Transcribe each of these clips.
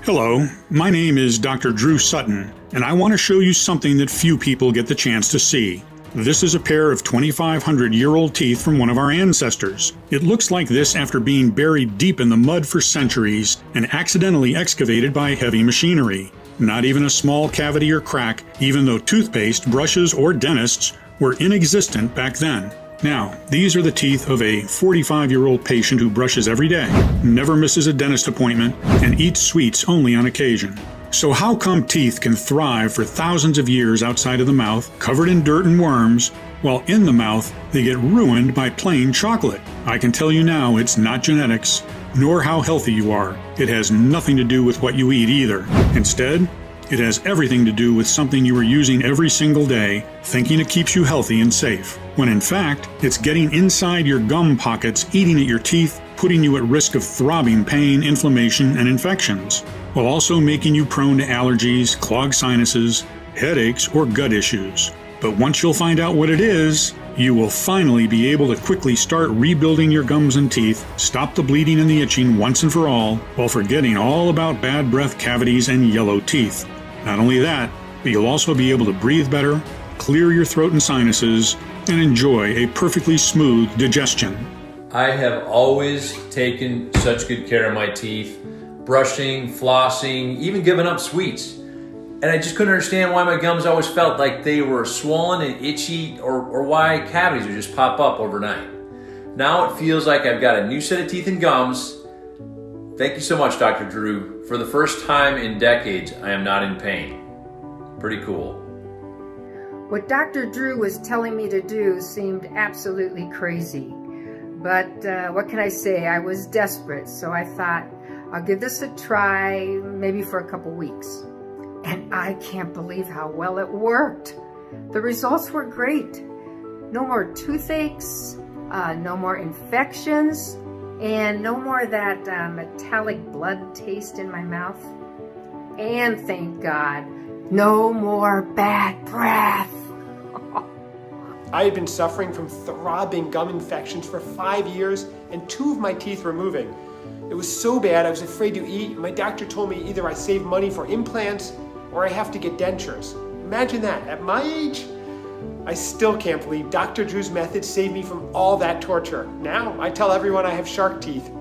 Hello, my name is Dr. Drew Sutton, and I want to show you something that few people get the chance to see. This is a pair of 2,500-year-old teeth from one of our ancestors. It looks like this after being buried deep in the mud for centuries and accidentally excavated by heavy machinery. Not even a small cavity or crack, even though toothpaste, brushes, or dentists were inexistent back then. Now, these are the teeth of a 45-year-old patient who brushes every day, never misses a dentist appointment, and eats sweets only on occasion. So how come teeth can thrive for thousands of years outside of the mouth, covered in dirt and worms, while in the mouth they get ruined by plain chocolate? I can tell you now it's not genetics, nor how healthy you are. It has nothing to do with what you eat either. Instead, it has everything to do with something you are using every single day, thinking it keeps you healthy and safe, when in fact, it's getting inside your gum pockets, eating at your teeth, putting you at risk of throbbing pain, inflammation, and infections, while also making you prone to allergies, clogged sinuses, headaches, or gut issues. But once you'll find out what it is, you will finally be able to quickly start rebuilding your gums and teeth, stop the bleeding and the itching once and for all, while forgetting all about bad breath cavities and yellow teeth. Not only that, but you'll also be able to breathe better, clear your throat and sinuses, and enjoy a perfectly smooth digestion. I have always taken such good care of my teeth, brushing, flossing, even giving up sweets. And I just couldn't understand why my gums always felt like they were swollen and itchy, or why cavities would just pop up overnight. Now it feels like I've got a new set of teeth and gums. Thank you so much, Dr. Drew. For the first time in decades, I am not in pain. Pretty cool. What Dr. Drew was telling me to do seemed absolutely crazy. But what can I say? I was desperate, so I thought, I'll give this a try, maybe for a couple weeks. And I can't believe how well it worked. The results were great. No more toothaches, no more infections, and no more of that metallic blood taste in my mouth. And thank God, no more bad breath. I had been suffering from throbbing gum infections for 5 years, and 2 of my teeth were moving. It was so bad I was afraid to eat. My doctor told me either I save money for implants or I have to get dentures. Imagine that, at my age? I still can't believe Dr. Drew's method saved me from all that torture. Now I tell everyone I have shark teeth.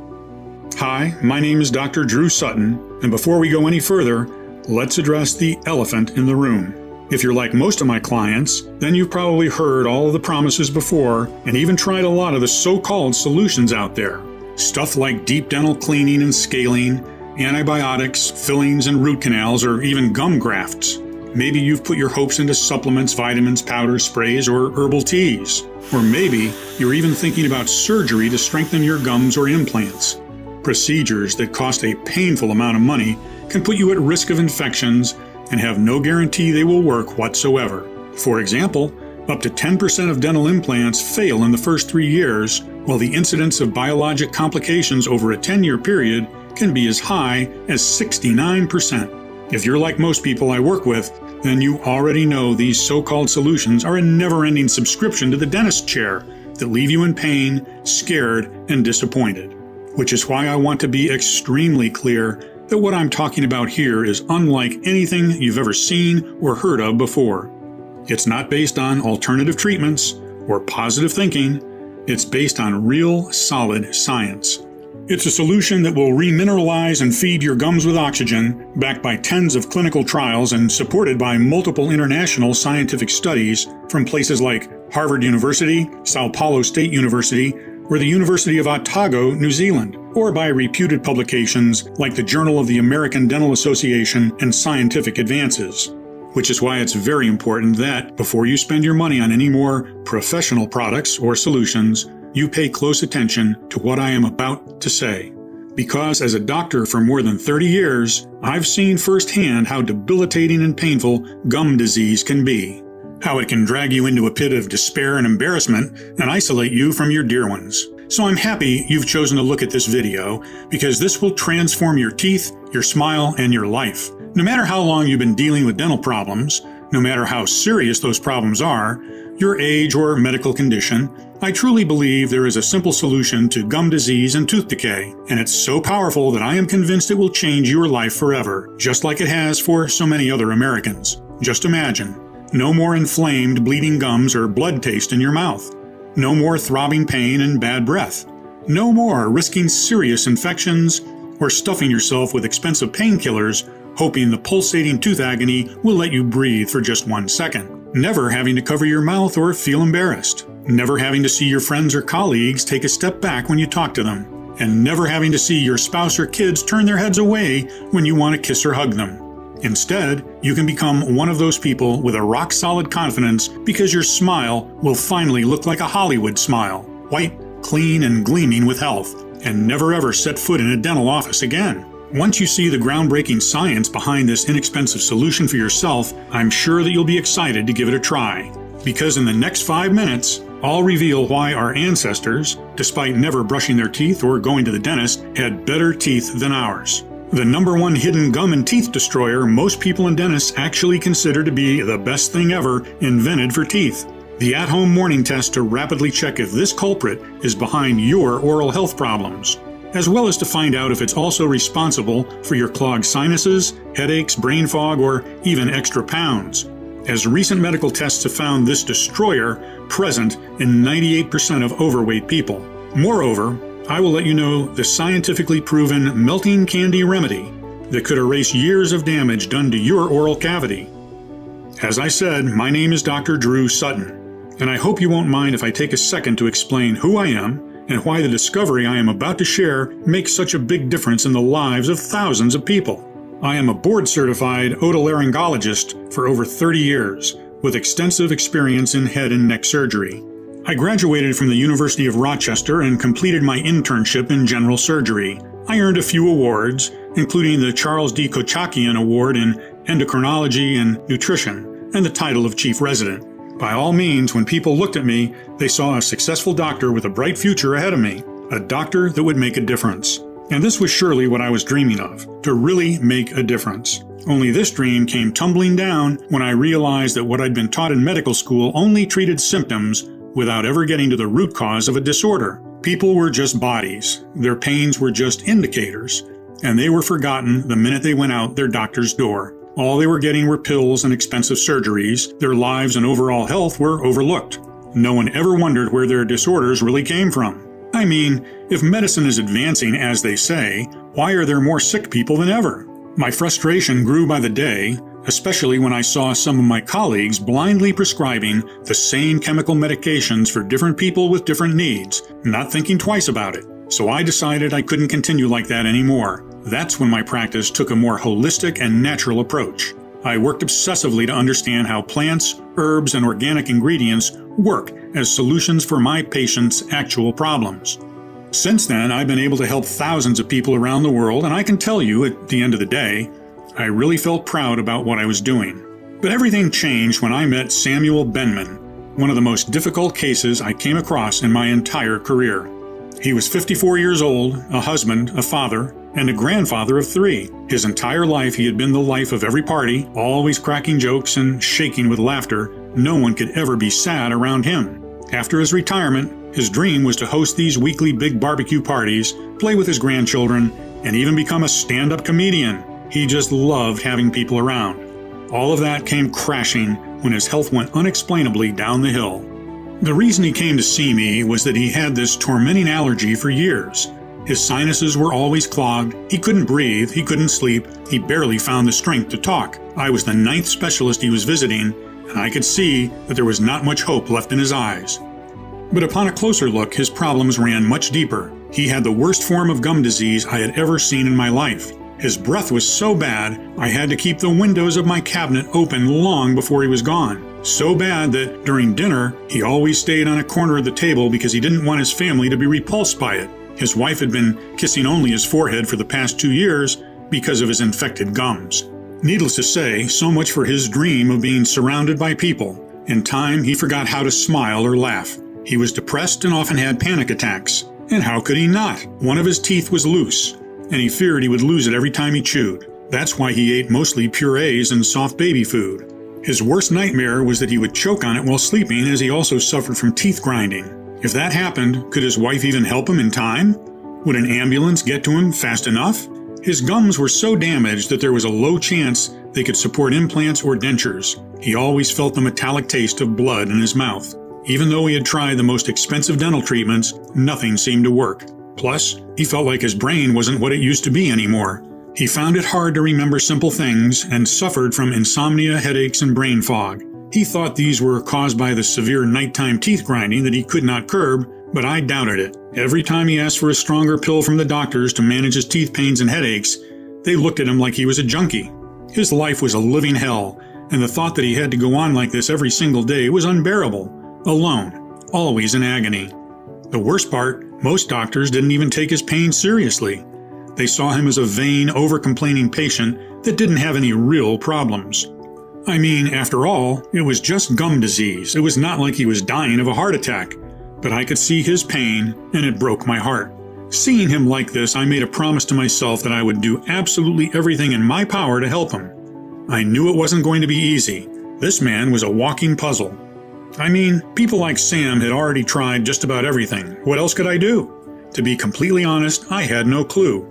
Hi, my name is Dr. Drew Sutton, and before we go any further, let's address the elephant in the room. If you're like most of my clients, then you've probably heard all of the promises before and even tried a lot of the so-called solutions out there. Stuff like deep dental cleaning and scaling, antibiotics, fillings and root canals, or even gum grafts. Maybe you've put your hopes into supplements, vitamins, powders, sprays, or herbal teas. Or maybe you're even thinking about surgery to strengthen your gums or implants. Procedures that cost a painful amount of money can put you at risk of infections and have no guarantee they will work whatsoever. For example, up to 10% of dental implants fail in the first 3 years, while the incidence of biologic complications over a 10-year period can be as high as 69%. If you're like most people I work with, then you already know these so-called solutions are a never-ending subscription to the dentist chair that leave you in pain, scared, and disappointed. Which is why I want to be extremely clear that what I'm talking about here is unlike anything you've ever seen or heard of before. It's not based on alternative treatments or positive thinking. It's based on real, solid science. It's a solution that will remineralize and feed your gums with oxygen, backed by tens of clinical trials and supported by multiple international scientific studies from places like Harvard University, Sao Paulo State University, or the University of Otago, New Zealand, or by reputed publications like the Journal of the American Dental Association and Scientific Advances. Which is why it's very important that, before you spend your money on any more professional products or solutions, you pay close attention to what I am about to say. Because as a doctor for more than 30 years, I've seen firsthand how debilitating and painful gum disease can be. How it can drag you into a pit of despair and embarrassment and isolate you from your dear ones. So I'm happy you've chosen to look at this video, because this will transform your teeth, your smile, and your life. No matter how long you've been dealing with dental problems, No matter how serious those problems are, your age or medical condition, I truly believe there is a simple solution to gum disease and tooth decay, and it's so powerful that I am convinced it will change your life forever, just like it has for so many other Americans. Just imagine. No more inflamed, bleeding gums or blood taste in your mouth. No more throbbing pain and bad breath. No more risking serious infections or stuffing yourself with expensive painkillers, hoping the pulsating tooth agony will let you breathe for just 1 second. Never having to cover your mouth or feel embarrassed. Never having to see your friends or colleagues take a step back when you talk to them. And never having to see your spouse or kids turn their heads away when you want to kiss or hug them. Instead, you can become one of those people with a rock-solid confidence because your smile will finally look like a Hollywood smile. White, clean, and gleaming with health. And never ever set foot in a dental office again. Once you see the groundbreaking science behind this inexpensive solution for yourself, I'm sure that you'll be excited to give it a try. Because in the next 5 minutes, I'll reveal why our ancestors, despite never brushing their teeth or going to the dentist, had better teeth than ours. The #1 hidden gum and teeth destroyer most people and dentists actually consider to be the best thing ever invented for teeth. The at-home morning test to rapidly check if this culprit is behind your oral health problems, as well as to find out if it's also responsible for your clogged sinuses, headaches, brain fog, or even extra pounds. As recent medical tests have found this destroyer present in 98% of overweight people. Moreover, I will let you know the scientifically proven melting candy remedy that could erase years of damage done to your oral cavity. As I said, my name is Dr. Drew Sutton, and I hope you won't mind if I take a second to explain who I am and why the discovery I am about to share makes such a big difference in the lives of thousands of people. I am a board-certified otolaryngologist for over 30 years, with extensive experience in head and neck surgery. I graduated from the University of Rochester and completed my internship in general surgery. I earned a few awards, including the Charles D. Kochakian Award in Endocrinology and Nutrition, and the title of Chief Resident. By all means, when people looked at me, they saw a successful doctor with a bright future ahead of me, a doctor that would make a difference. And this was surely what I was dreaming of, to really make a difference. Only this dream came tumbling down when I realized that what I'd been taught in medical school only treated symptoms without ever getting to the root cause of a disorder. People were just bodies, their pains were just indicators, and they were forgotten the minute they went out their doctor's door. All they were getting were pills and expensive surgeries. Their lives and overall health were overlooked. No one ever wondered where their disorders really came from. I mean, if medicine is advancing as they say, why are there more sick people than ever? My frustration grew by the day, especially when I saw some of my colleagues blindly prescribing the same chemical medications for different people with different needs, not thinking twice about it. So I decided I couldn't continue like that anymore. That's when my practice took a more holistic and natural approach. I worked obsessively to understand how plants, herbs, and organic ingredients work as solutions for my patients' actual problems. Since then, I've been able to help thousands of people around the world, and I can tell you, at the end of the day, I really felt proud about what I was doing. But everything changed when I met Samuel Benman, one of the most difficult cases I came across in my entire career. He was 54 years old, a husband, a father, and a grandfather of 3. His entire life he had been the life of every party, always cracking jokes and shaking with laughter. No one could ever be sad around him. After his retirement, his dream was to host these weekly big barbecue parties, play with his grandchildren, and even become a stand-up comedian. He just loved having people around. All of that came crashing when his health went unexplainably down the hill. The reason he came to see me was that he had this tormenting allergy for years. His sinuses were always clogged, he couldn't breathe, he couldn't sleep, he barely found the strength to talk. I was the 9th specialist he was visiting, and I could see that there was not much hope left in his eyes. But upon a closer look, his problems ran much deeper. He had the worst form of gum disease I had ever seen in my life. His breath was so bad, I had to keep the windows of my cabinet open long before he was gone. So bad that during dinner, he always stayed on a corner of the table because he didn't want his family to be repulsed by it. His wife had been kissing only his forehead for the past 2 years because of his infected gums. Needless to say, so much for his dream of being surrounded by people. In time, he forgot how to smile or laugh. He was depressed and often had panic attacks. And how could he not? One of his teeth was loose, and he feared he would lose it every time he chewed. That's why he ate mostly purees and soft baby food. His worst nightmare was that he would choke on it while sleeping, as he also suffered from teeth grinding. If that happened, could his wife even help him in time? Would an ambulance get to him fast enough? His gums were so damaged that there was a low chance they could support implants or dentures. He always felt the metallic taste of blood in his mouth. Even though he had tried the most expensive dental treatments, nothing seemed to work. Plus, he felt like his brain wasn't what it used to be anymore. He found it hard to remember simple things and suffered from insomnia, headaches, and brain fog. He thought these were caused by the severe nighttime teeth grinding that he could not curb, but I doubted it. Every time he asked for a stronger pill from the doctors to manage his teeth pains and headaches, they looked at him like he was a junkie. His life was a living hell, and the thought that he had to go on like this every single day was unbearable. Alone, always in agony. The worst part, most doctors didn't even take his pain seriously. They saw him as a vain, over-complaining patient that didn't have any real problems. I mean, after all, it was just gum disease. It was not like he was dying of a heart attack. But I could see his pain, and it broke my heart. Seeing him like this, I made a promise to myself that I would do absolutely everything in my power to help him. I knew it wasn't going to be easy. This man was a walking puzzle. I mean, people like Sam had already tried just about everything. What else could I do? To be completely honest, I had no clue.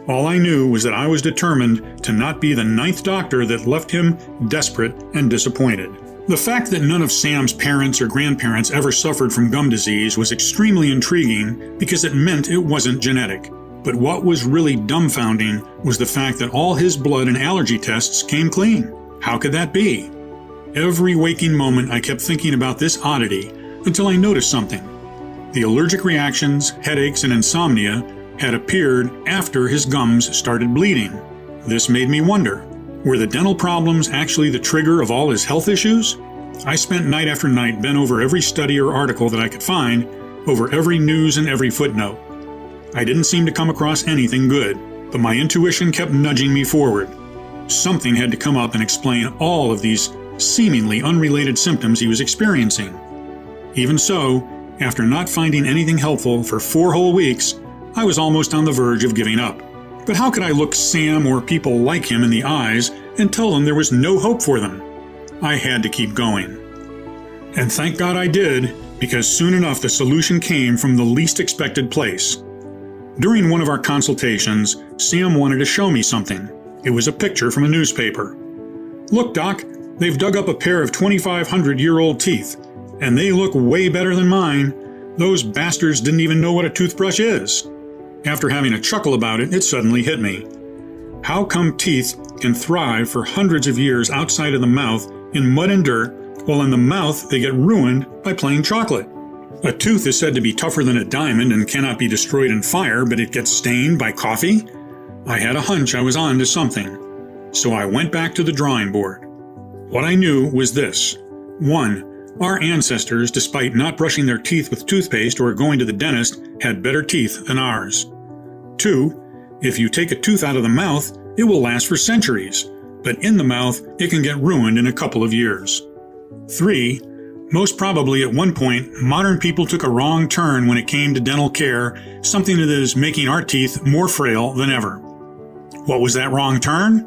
All I knew was that I was determined to not be the 9th doctor that left him desperate and disappointed. The fact that none of Sam's parents or grandparents ever suffered from gum disease was extremely intriguing because it meant it wasn't genetic. But what was really dumbfounding was the fact that all his blood and allergy tests came clean. How could that be? Every waking moment I kept thinking about this oddity until I noticed something. The allergic reactions, headaches, and insomnia had appeared after his gums started bleeding. This made me wonder, were the dental problems actually the trigger of all his health issues? I spent night after night bent over every study or article that I could find, over every news and every footnote. I didn't seem to come across anything good, but my intuition kept nudging me forward. Something had to come up and explain all of these seemingly unrelated symptoms he was experiencing. Even so, after not finding anything helpful for 4 whole weeks, I was almost on the verge of giving up. But how could I look Sam or people like him in the eyes and tell them there was no hope for them? I had to keep going. And thank God I did, because soon enough the solution came from the least expected place. During one of our consultations, Sam wanted to show me something. It was a picture from a newspaper. "Look, Doc, they've dug up a pair of 2,500-year-old teeth, and they look way better than mine. Those bastards didn't even know what a toothbrush is." After having a chuckle about it, it suddenly hit me. How come teeth can thrive for hundreds of years outside of the mouth in mud and dirt, while in the mouth they get ruined by plain chocolate? A tooth is said to be tougher than a diamond and cannot be destroyed in fire, but it gets stained by coffee? I had a hunch I was on to something, so I went back to the drawing board. What I knew was this. 1. Our ancestors, despite not brushing their teeth with toothpaste or going to the dentist, had better teeth than ours. 2. If you take a tooth out of the mouth, it will last for centuries, but in the mouth, it can get ruined in a couple of years. 3. Most probably at one point, modern people took a wrong turn when it came to dental care, something that is making our teeth more frail than ever. What was that wrong turn?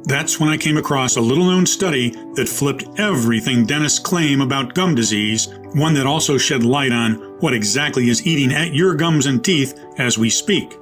That's when I came across a little-known study that flipped everything dentists claim about gum disease, one that also shed light on what exactly is eating at your gums and teeth as we speak.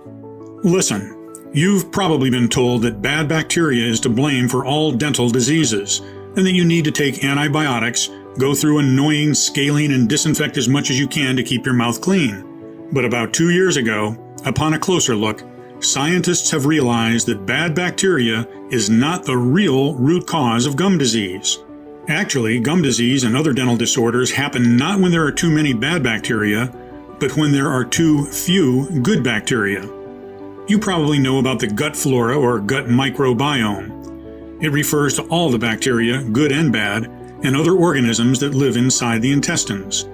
Listen, you've probably been told that bad bacteria is to blame for all dental diseases, and that you need to take antibiotics, go through annoying scaling, and disinfect as much as you can to keep your mouth clean. But about 2 years ago, upon a closer look, scientists have realized that bad bacteria is not the real root cause of gum disease. Actually, gum disease and other dental disorders happen not when there are too many bad bacteria, but when there are too few good bacteria. You probably know about the gut flora or gut microbiome. It refers to all the bacteria, good and bad, and other organisms that live inside the intestines.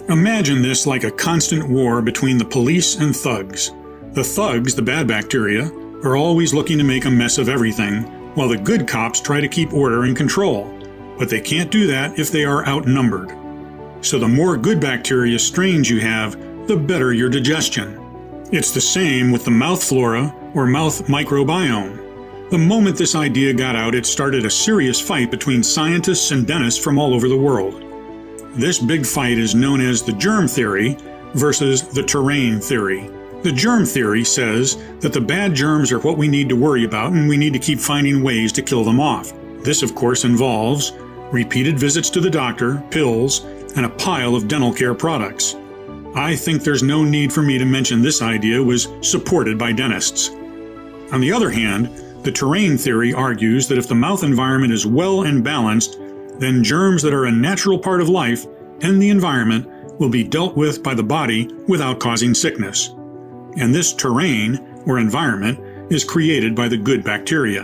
Imagine this like a constant war between the police and thugs. The thugs, the bad bacteria, are always looking to make a mess of everything, while the good cops try to keep order and control. But they can't do that if they are outnumbered. So the more good bacteria strains you have, the better your digestion. It's the same with the mouth flora or mouth microbiome. The moment this idea got out, it started a serious fight between scientists and dentists from all over the world. This big fight is known as the germ theory versus the terrain theory. The germ theory says that the bad germs are what we need to worry about and we need to keep finding ways to kill them off. This, of course, involves repeated visits to the doctor, pills, and a pile of dental care products. I think there's no need for me to mention this idea was supported by dentists. On the other hand, the terrain theory argues that if the mouth environment is well and balanced, then germs that are a natural part of life and the environment will be dealt with by the body without causing sickness. And this terrain, or environment, is created by the good bacteria.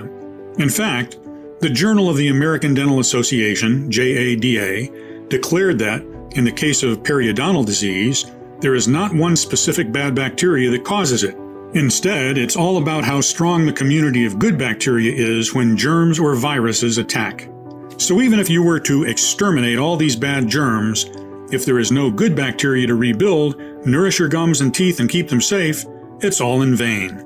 In fact, the Journal of the American Dental Association, JADA, declared that, in the case of periodontal disease, there is not one specific bad bacteria that causes it. Instead, it's all about how strong the community of good bacteria is when germs or viruses attack. So even if you were to exterminate all these bad germs, if there is no good bacteria to rebuild, nourish your gums and teeth and keep them safe, it's all in vain.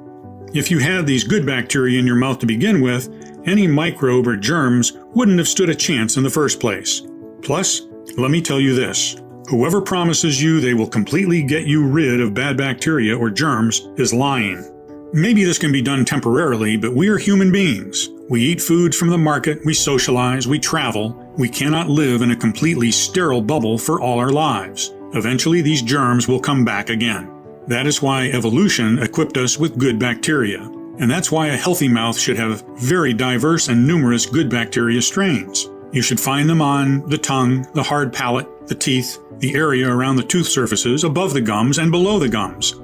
If you had these good bacteria in your mouth to begin with, any microbe or germs wouldn't have stood a chance in the first place. Plus, let me tell you this. Whoever promises you they will completely get you rid of bad bacteria or germs is lying. Maybe this can be done temporarily, but we are human beings. We eat foods from the market, we socialize, we travel. We cannot live in a completely sterile bubble for all our lives. Eventually, these germs will come back again. That is why evolution equipped us with good bacteria. And that's why a healthy mouth should have very diverse and numerous good bacteria strains. You should find them on the tongue, the hard palate, the teeth, the area around the tooth surfaces, above the gums, and below the gums.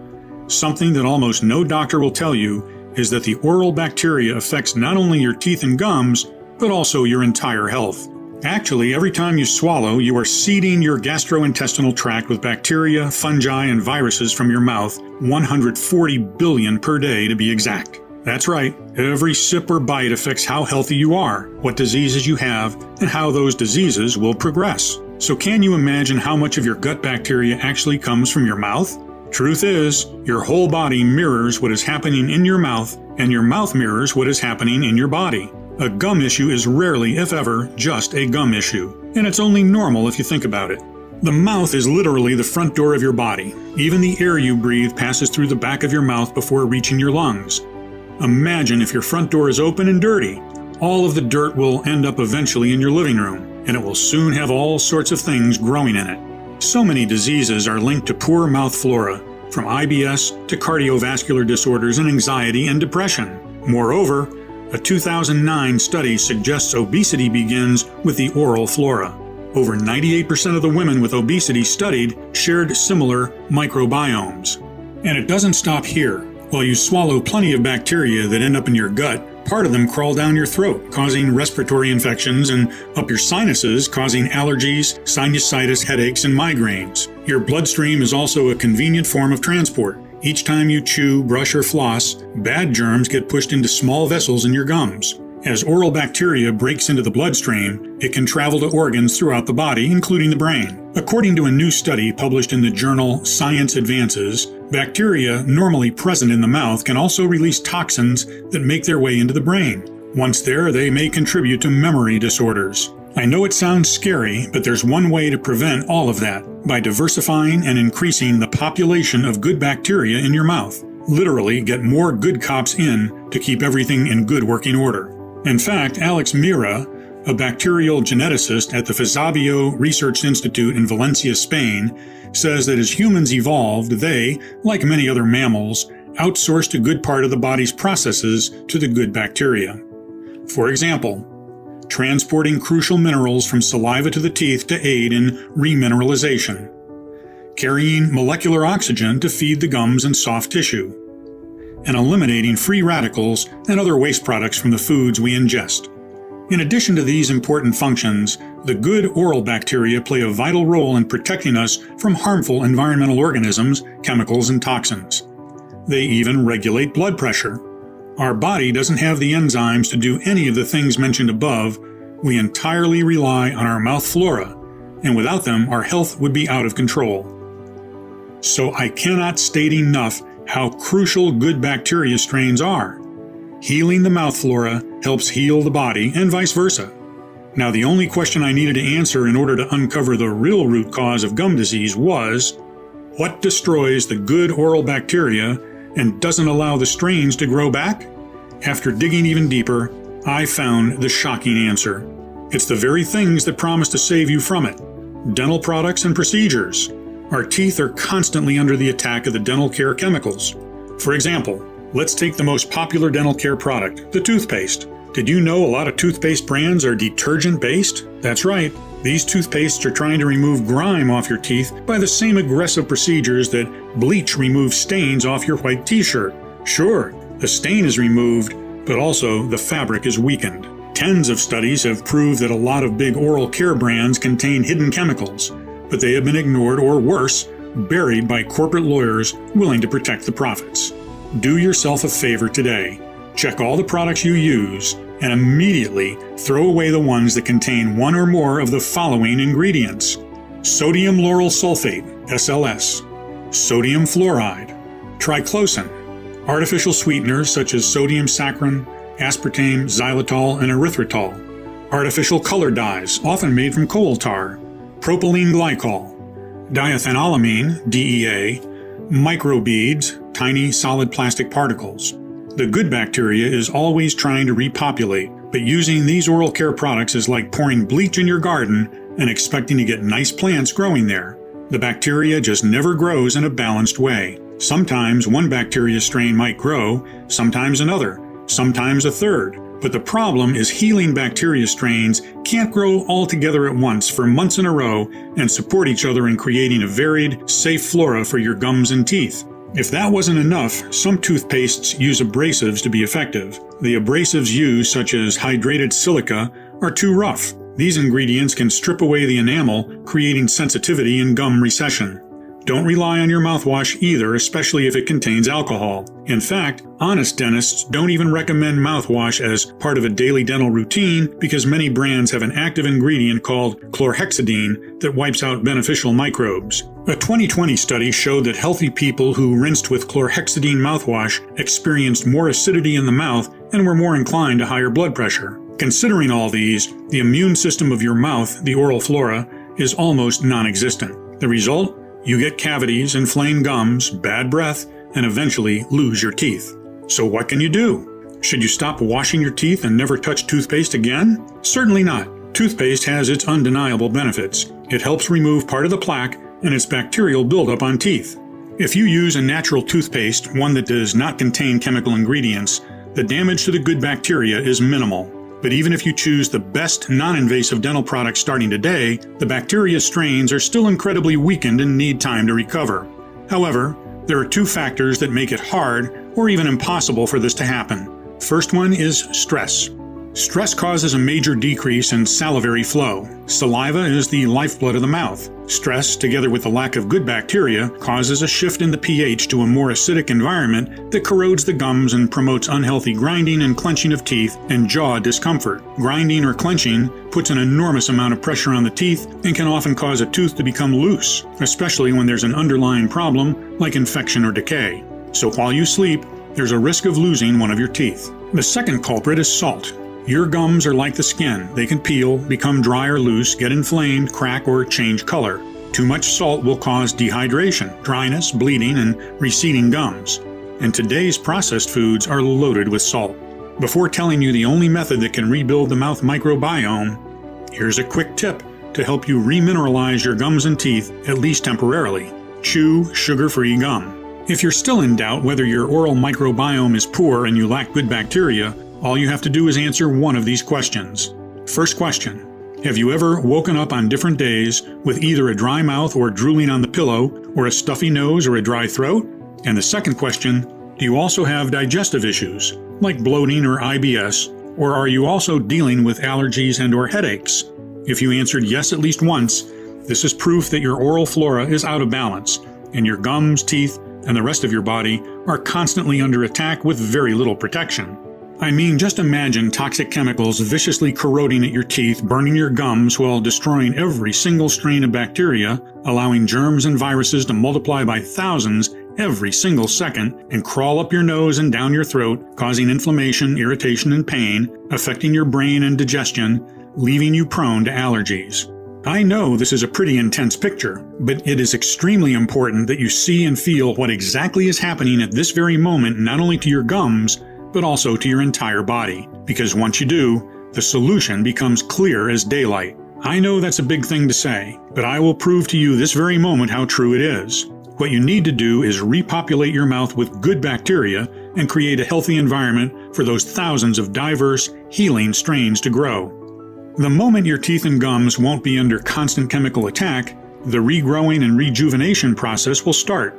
Something that almost no doctor will tell you is that the oral bacteria affects not only your teeth and gums, but also your entire health. Actually, every time you swallow, you are seeding your gastrointestinal tract with bacteria, fungi, and viruses from your mouth, 140 billion per day to be exact. That's right, every sip or bite affects how healthy you are, what diseases you have, and how those diseases will progress. So can you imagine how much of your gut bacteria actually comes from your mouth? Truth is, your whole body mirrors what is happening in your mouth, and your mouth mirrors what is happening in your body. A gum issue is rarely, if ever, just a gum issue, and it's only normal if you think about it. The mouth is literally the front door of your body. Even the air you breathe passes through the back of your mouth before reaching your lungs. Imagine if your front door is open and dirty. All of the dirt will end up eventually in your living room, and it will soon have all sorts of things growing in it. So many diseases are linked to poor mouth flora, from IBS to cardiovascular disorders and anxiety and depression. Moreover, a 2009 study suggests obesity begins with the oral flora. Over 98% of the women with obesity studied shared similar microbiomes. And it doesn't stop here. While you swallow plenty of bacteria that end up in your gut, part of them crawl down your throat, causing respiratory infections, and up your sinuses, causing allergies, sinusitis, headaches, and migraines. Your bloodstream is also a convenient form of transport. Each time you chew, brush, or floss, bad germs get pushed into small vessels in your gums. As oral bacteria breaks into the bloodstream, it can travel to organs throughout the body, including the brain. According to a new study published in the journal Science Advances, bacteria normally present in the mouth can also release toxins that make their way into the brain. Once there, they may contribute to memory disorders. I know it sounds scary, but there's one way to prevent all of that, by diversifying and increasing the population of good bacteria in your mouth. Literally, get more good cops in to keep everything in good working order. In fact, Alex Mira, a bacterial geneticist at the Fizabio Research Institute in Valencia, Spain, says that as humans evolved, they, like many other mammals, outsourced a good part of the body's processes to the good bacteria. For example, transporting crucial minerals from saliva to the teeth to aid in remineralization, carrying molecular oxygen to feed the gums and soft tissue, and eliminating free radicals and other waste products from the foods we ingest. In addition to these important functions, the good oral bacteria play a vital role in protecting us from harmful environmental organisms, chemicals, and toxins. They even regulate blood pressure. Our body doesn't have the enzymes to do any of the things mentioned above. We entirely rely on our mouth flora, and without them, our health would be out of control. So I cannot state enough how crucial good bacteria strains are. Healing the mouth flora helps heal the body, and vice versa. Now, the only question I needed to answer in order to uncover the real root cause of gum disease was, what destroys the good oral bacteria and doesn't allow the strains to grow back? After digging even deeper, I found the shocking answer. It's the very things that promise to save you from it: dental products and procedures. Our teeth are constantly under the attack of the dental care chemicals. For example, let's take the most popular dental care product, the toothpaste. Did you know a lot of toothpaste brands are detergent-based? That's right. These toothpastes are trying to remove grime off your teeth by the same aggressive procedures that bleach removes stains off your white t-shirt. Sure, the stain is removed, but also the fabric is weakened. Tens of studies have proved that a lot of big oral care brands contain hidden chemicals, but they have been ignored, or worse, buried by corporate lawyers willing to protect the profits. Do yourself a favor today. Check all the products you use and immediately throw away the ones that contain one or more of the following ingredients: sodium lauryl sulfate, SLS, sodium fluoride, triclosan, artificial sweeteners such as sodium saccharin, aspartame, xylitol, and erythritol, artificial color dyes, often made from coal tar, propylene glycol, diethanolamine, DEA, microbeads, tiny solid plastic particles. The good bacteria is always trying to repopulate, but using these oral care products is like pouring bleach in your garden and expecting to get nice plants growing there. The bacteria just never grows in a balanced way. Sometimes one bacteria strain might grow, sometimes another, sometimes a third. But the problem is healing bacteria strains can't grow all together at once for months in a row and support each other in creating a varied, safe flora for your gums and teeth. If that wasn't enough, some toothpastes use abrasives to be effective. The abrasives used, such as hydrated silica, are too rough. These ingredients can strip away the enamel, creating sensitivity and gum recession. Don't rely on your mouthwash either, especially if it contains alcohol. In fact, honest dentists don't even recommend mouthwash as part of a daily dental routine because many brands have an active ingredient called chlorhexidine that wipes out beneficial microbes. A 2020 study showed that healthy people who rinsed with chlorhexidine mouthwash experienced more acidity in the mouth and were more inclined to higher blood pressure. Considering all these, the immune system of your mouth, the oral flora, is almost non-existent. The result? You get cavities, inflamed gums, bad breath, and eventually lose your teeth. So what can you do? Should you stop washing your teeth and never touch toothpaste again? Certainly not. Toothpaste has its undeniable benefits. It helps remove part of the plaque and its bacterial buildup on teeth. If you use a natural toothpaste, one that does not contain chemical ingredients, the damage to the good bacteria is minimal. But even if you choose the best non-invasive dental products starting today, the bacteria strains are still incredibly weakened and need time to recover. However, there are two factors that make it hard or even impossible for this to happen. First one is stress. Stress causes a major decrease in salivary flow. Saliva is the lifeblood of the mouth. Stress, together with the lack of good bacteria, causes a shift in the pH to a more acidic environment that corrodes the gums and promotes unhealthy grinding and clenching of teeth and jaw discomfort. Grinding or clenching puts an enormous amount of pressure on the teeth and can often cause a tooth to become loose, especially when there's an underlying problem like infection or decay. So while you sleep, there's a risk of losing one of your teeth. The second culprit is salt. Your gums are like the skin. They can peel, become dry or loose, get inflamed, crack, or change color. Too much salt will cause dehydration, dryness, bleeding, and receding gums. And today's processed foods are loaded with salt. Before telling you the only method that can rebuild the mouth microbiome, here's a quick tip to help you remineralize your gums and teeth, at least temporarily. Chew sugar-free gum. If you're still in doubt whether your oral microbiome is poor and you lack good bacteria, all you have to do is answer one of these questions. First question: have you ever woken up on different days with either a dry mouth or drooling on the pillow, or a stuffy nose or a dry throat? And the second question: do you also have digestive issues, like bloating or IBS, or are you also dealing with allergies and/or headaches? If you answered yes at least once, this is proof that your oral flora is out of balance, and your gums, teeth, and the rest of your body are constantly under attack with very little protection. I mean, just imagine toxic chemicals viciously corroding at your teeth, burning your gums while destroying every single strain of bacteria, allowing germs and viruses to multiply by thousands every single second and crawl up your nose and down your throat, causing inflammation, irritation, and pain, affecting your brain and digestion, leaving you prone to allergies. I know this is a pretty intense picture, but it is extremely important that you see and feel what exactly is happening at this very moment, not only to your gums, but also to your entire body. Because once you do, the solution becomes clear as daylight. I know that's a big thing to say, but I will prove to you this very moment how true it is. What you need to do is repopulate your mouth with good bacteria and create a healthy environment for those thousands of diverse, healing strains to grow. The moment your teeth and gums won't be under constant chemical attack, the regrowing and rejuvenation process will start.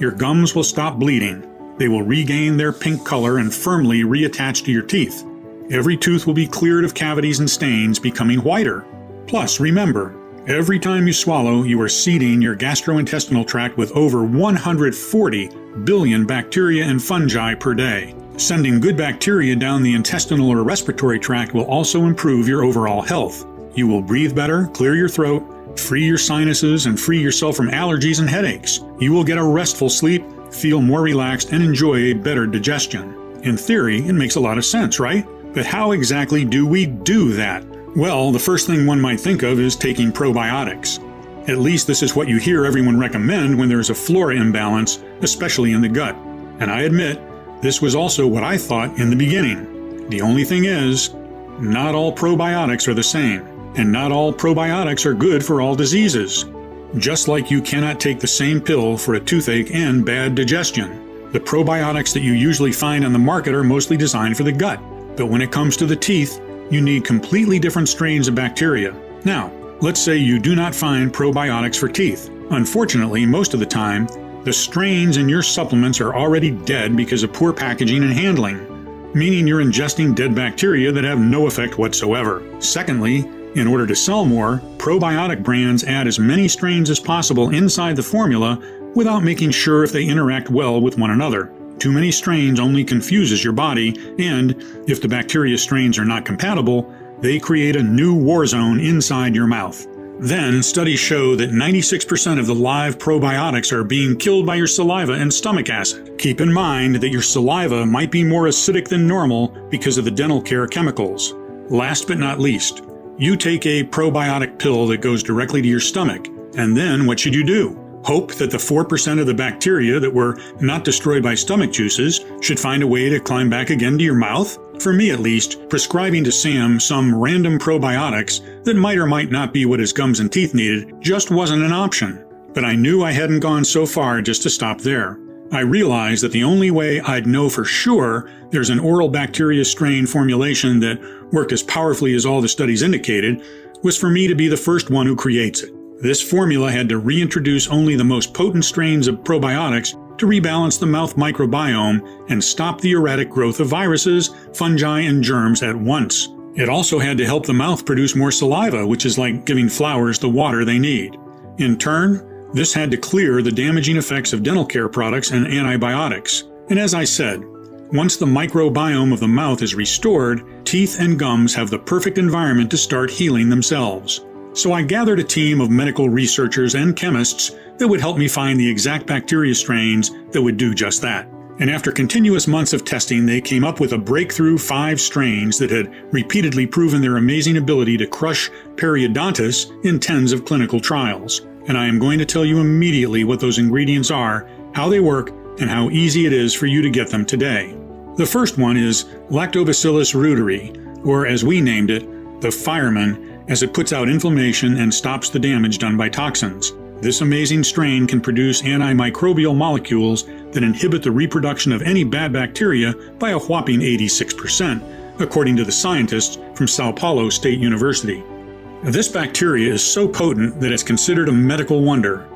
Your gums will stop bleeding. They will regain their pink color and firmly reattach to your teeth. Every tooth will be cleared of cavities and stains, becoming whiter. Plus, remember, every time you swallow, you are seeding your gastrointestinal tract with over 140 billion bacteria and fungi per day. Sending good bacteria down the intestinal or respiratory tract will also improve your overall health. You will breathe better, clear your throat, free your sinuses, and free yourself from allergies and headaches. You will get a restful sleep, feel more relaxed, and enjoy a better digestion. In theory, it makes a lot of sense, right? But how exactly do we do that? Well, the first thing one might think of is taking probiotics. At least this is what you hear everyone recommend when there is a flora imbalance, especially in the gut. And I admit, this was also what I thought in the beginning. The only thing is, not all probiotics are the same, and not all probiotics are good for all diseases. Just like you cannot take the same pill for a toothache and bad digestion. The probiotics that you usually find on the market are mostly designed for the gut, but when it comes to the teeth, you need completely different strains of bacteria. Now, let's say you do not find probiotics for teeth. Unfortunately, most of the time, the strains in your supplements are already dead because of poor packaging and handling, meaning you're ingesting dead bacteria that have no effect whatsoever. Secondly, in order to sell more, probiotic brands add as many strains as possible inside the formula without making sure if they interact well with one another. Too many strains only confuses your body, and if the bacteria strains are not compatible, they create a new war zone inside your mouth. Then, studies show that 96% of the live probiotics are being killed by your saliva and stomach acid. Keep in mind that your saliva might be more acidic than normal because of the dental care chemicals. Last but not least, you take a probiotic pill that goes directly to your stomach, and then what should you do? Hope that the 4% of the bacteria that were not destroyed by stomach juices should find a way to climb back again to your mouth? For me at least, prescribing to Sam some random probiotics that might or might not be what his gums and teeth needed just wasn't an option. But I knew I hadn't gone so far just to stop there. I realized that the only way I'd know for sure there's an oral bacteria strain formulation that worked as powerfully as all the studies indicated was for me to be the first one who creates it. This formula had to reintroduce only the most potent strains of probiotics to rebalance the mouth microbiome and stop the erratic growth of viruses, fungi, and germs at once. It also had to help the mouth produce more saliva, which is like giving flowers the water they need. In turn, this had to clear the damaging effects of dental care products and antibiotics. And as I said, once the microbiome of the mouth is restored, teeth and gums have the perfect environment to start healing themselves. So I gathered a team of medical researchers and chemists that would help me find the exact bacteria strains that would do just that. And after continuous months of testing, they came up with a breakthrough 5 strains that had repeatedly proven their amazing ability to crush periodontitis in tens of clinical trials. And I am going to tell you immediately what those ingredients are, how they work, and how easy it is for you to get them today. The first one is Lactobacillus reuteri, or as we named it, the fireman, as it puts out inflammation and stops the damage done by toxins. This amazing strain can produce antimicrobial molecules that inhibit the reproduction of any bad bacteria by a whopping 86%, according to the scientists from Sao Paulo State University. This bacteria is so potent that it's considered a medical wonder.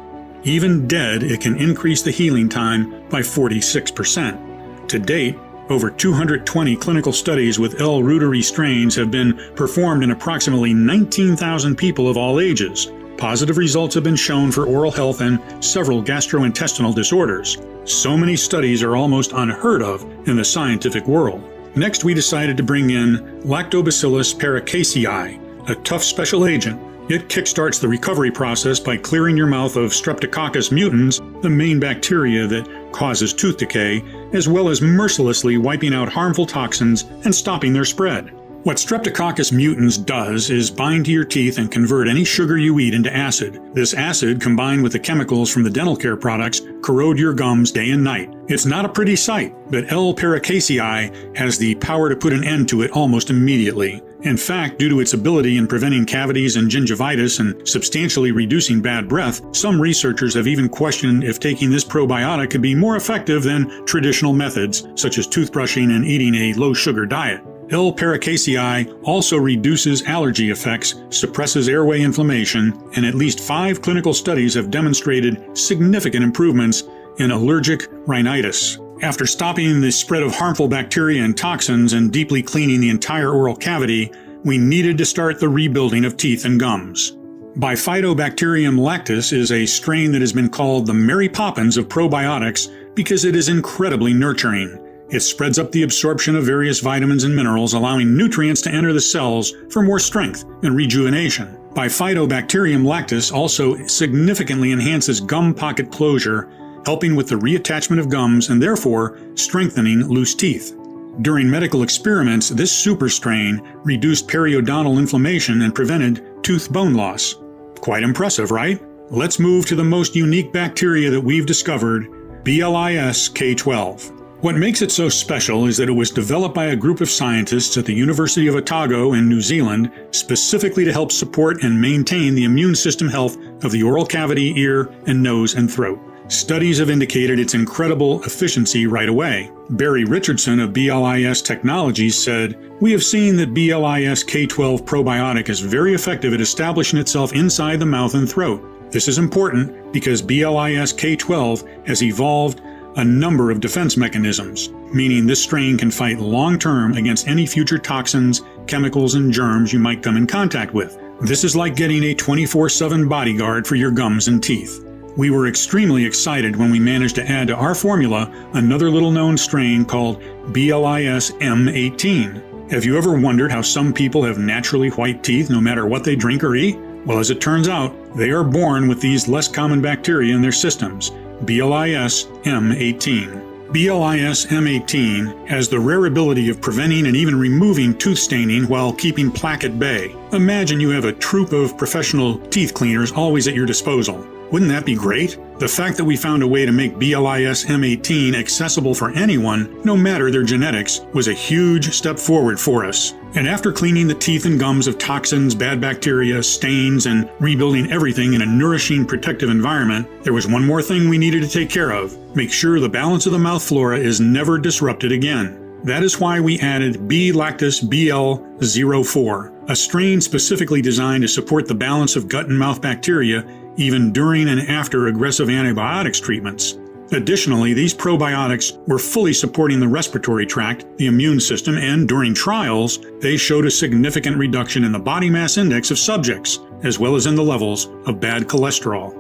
Even dead, it can increase the healing time by 46%. To date, over 220 clinical studies with L. reuteri strains have been performed in approximately 19,000 people of all ages. Positive results have been shown for oral health and several gastrointestinal disorders. So many studies are almost unheard of in the scientific world. Next, we decided to bring in Lactobacillus paracasei, a tough special agent. It kickstarts the recovery process by clearing your mouth of Streptococcus mutans, the main bacteria that causes tooth decay, as well as mercilessly wiping out harmful toxins and stopping their spread. What Streptococcus mutans does is bind to your teeth and convert any sugar you eat into acid. This acid, combined with the chemicals from the dental care products, corrode your gums day and night. It's not a pretty sight, but L. pericaceae has the power to put an end to it almost immediately. In fact, due to its ability in preventing cavities and gingivitis and substantially reducing bad breath, some researchers have even questioned if taking this probiotic could be more effective than traditional methods, such as toothbrushing and eating a low-sugar diet. L. pericaceae also reduces allergy effects, suppresses airway inflammation, and at least 5 clinical studies have demonstrated significant improvements in allergic rhinitis. After stopping the spread of harmful bacteria and toxins and deeply cleaning the entire oral cavity, we needed to start the rebuilding of teeth and gums. Bifidobacterium lactis is a strain that has been called the Mary Poppins of probiotics because it is incredibly nurturing. It spreads up the absorption of various vitamins and minerals, allowing nutrients to enter the cells for more strength and rejuvenation. Bifidobacterium lactis also significantly enhances gum pocket closure, helping with the reattachment of gums and therefore strengthening loose teeth. During medical experiments, this super strain reduced periodontal inflammation and prevented tooth bone loss. Quite impressive, right? Let's move to the most unique bacteria that we've discovered, BLIS K12. What makes it so special is that it was developed by a group of scientists at the University of Otago in New Zealand specifically to help support and maintain the immune system health of the oral cavity, ear, and nose and throat. Studies have indicated its incredible efficiency right away. Barry Richardson of BLIS Technologies said, "We have seen that BLIS K12 probiotic is very effective at establishing itself inside the mouth and throat. This is important because BLIS K12 has evolved a number of defense mechanisms, meaning this strain can fight long-term against any future toxins, chemicals, and germs you might come in contact with. This is like getting a 24/7 bodyguard for your gums and teeth." We were extremely excited when we managed to add to our formula another little-known strain called BLIS M18. Have you ever wondered how some people have naturally white teeth no matter what they drink or eat? Well, as it turns out, they are born with these less common bacteria in their systems, BLIS M18. BLIS M18 has the rare ability of preventing and even removing tooth staining while keeping plaque at bay. Imagine you have a troupe of professional teeth cleaners always at your disposal. Wouldn't that be great? The fact that we found a way to make BLIS M18 accessible for anyone, no matter their genetics, was a huge step forward for us. And after cleaning the teeth and gums of toxins, bad bacteria, stains, and rebuilding everything in a nourishing, protective environment, there was one more thing we needed to take care of. Make sure the balance of the mouth flora is never disrupted again. That is why we added B-Lactis BL04, a strain specifically designed to support the balance of gut and mouth bacteria even during and after aggressive antibiotics treatments. Additionally, these probiotics were fully supporting the respiratory tract, the immune system, and during trials, they showed a significant reduction in the body mass index of subjects, as well as in the levels of bad cholesterol.